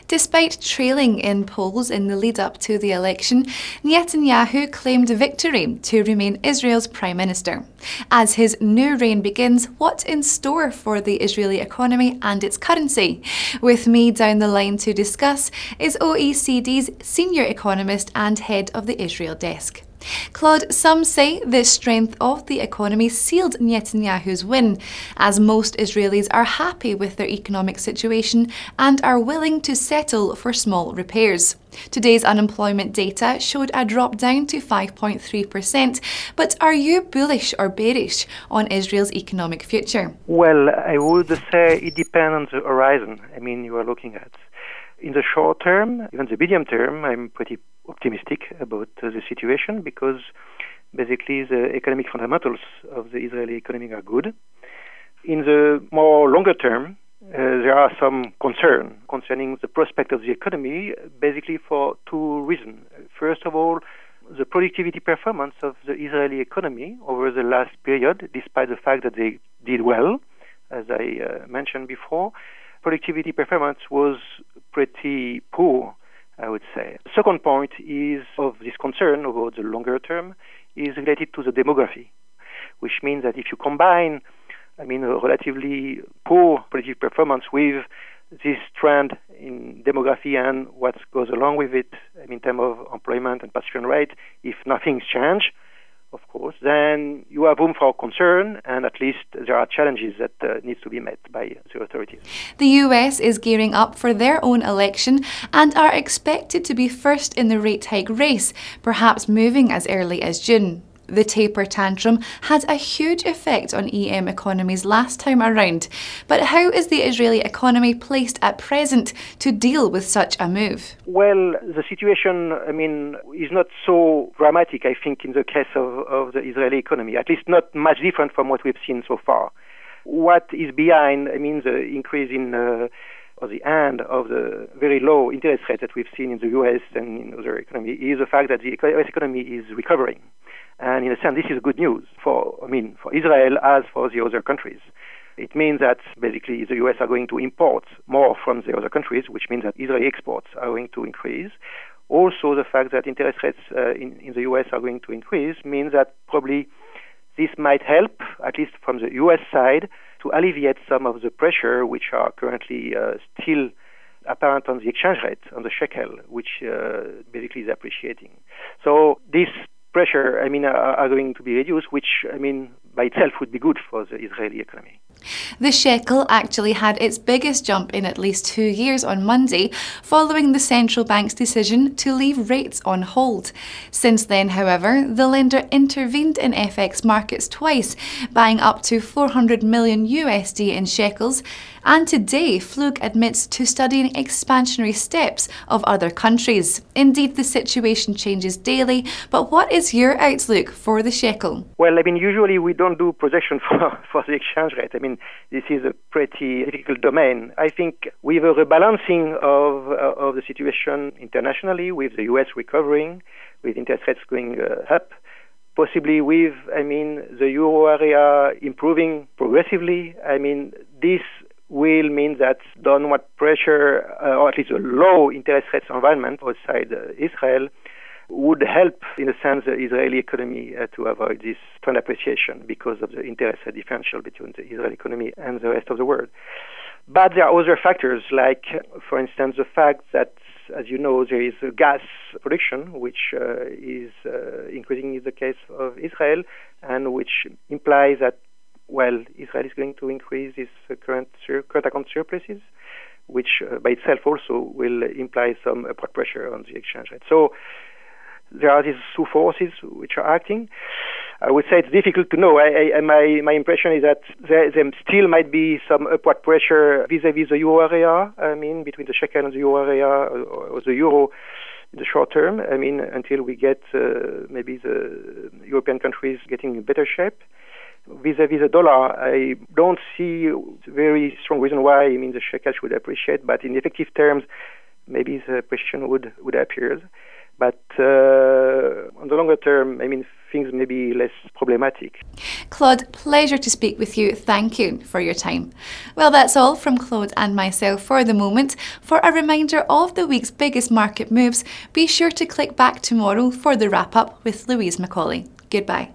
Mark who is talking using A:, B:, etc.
A: Despite trailing in polls in the lead-up to the election, Netanyahu claimed victory to remain Israel's Prime Minister. As his new reign begins, what's in store for the Israeli economy and its currency? With me down the line to discuss is OECD's senior economist and head of the Israel desk. Claude, some say the strength of the economy sealed Netanyahu's win, as most Israelis are happy with their economic situation and are willing to settle for small repairs. Today's unemployment data showed a drop down to 5.3%, but are you bullish or bearish on Israel's economic future?
B: Well, I would say it depends on the horizon you are looking at. In the short term, even the medium term, I'm pretty optimistic about the situation because basically the economic fundamentals of the Israeli economy are good. In the more longer term, there are some concerning the prospect of the economy, basically for two reasons. First of all, the productivity performance of the Israeli economy over the last period, despite the fact that they did well, as I mentioned before, productivity performance was pretty poor, I would say. Second point is of this concern about the longer term is related to the demography, which means that if you combine, a relatively poor productive performance with this trend in demography and what goes along with it in terms of employment and participation rate, if nothing's changed, of course, then you have room for concern, and at least there are challenges that needs to be met by the authorities.
A: The US is gearing up for their own election and are expected to be first in the rate hike race, perhaps moving as early as June. The taper tantrum had a huge effect on EM economies last time around, but how is the Israeli economy placed at present to deal with such a move?
B: Well, the situation, is not so dramatic, I think, in the case of the Israeli economy, at least not much different from what we've seen so far. What is behind, the increase in or the end of the very low interest rate that we've seen in the US and in other economies is the fact that the US economy is recovering. And in a sense, this is good news for Israel as for the other countries. It means that basically the US are going to import more from the other countries, which means that Israeli exports are going to increase. Also, the fact that interest rates in the US are going to increase means that probably this might help, at least from the US side, to alleviate some of the pressure which are currently still apparent on the exchange rate, on the shekel, which basically is appreciating. So this pressure, are going to be reduced, which, by itself would be good for the Israeli economy.
A: The shekel actually had its biggest jump in at least 2 years on Monday, following the central bank's decision to leave rates on hold. Since then, however, the lender intervened in FX markets twice, buying up to 400 million USD in shekels, and today Flug admits to studying expansionary steps of other countries. Indeed, the situation changes daily, but what is your outlook for the shekel?
B: Well, usually we don't do projection for the exchange rate. This is a pretty difficult domain. I think with a rebalancing of the situation internationally, with the US recovering, with interest rates going up, possibly with, the euro area improving progressively, this will mean that downward pressure, or at least a low interest rates environment outside Israel, would help, in a sense, the Israeli economy to avoid this trend appreciation because of the interest rate differential between the Israeli economy and the rest of the world. But there are other factors, like, for instance, the fact that, as you know, there is a gas production, which is increasing in the case of Israel, and which implies that, Israel is going to increase its current account surpluses, which by itself also will imply some upward pressure on the exchange rate. So there are these two forces which are acting. I would say it's difficult to know. My impression is that there still might be some upward pressure vis-à-vis the euro area, between the shekel and the euro area, or the euro in the short term, until we get maybe the European countries getting in better shape. Vis-à-vis the dollar, I don't see a very strong reason why the shekel should appreciate, but in effective terms, maybe the appreciation would appear. But on the longer term, things may be less problematic.
A: Claude, pleasure to speak with you. Thank you for your time. Well, that's all from Claude and myself for the moment. For a reminder of the week's biggest market moves, be sure to click back tomorrow for the wrap-up with Louise Macaulay. Goodbye.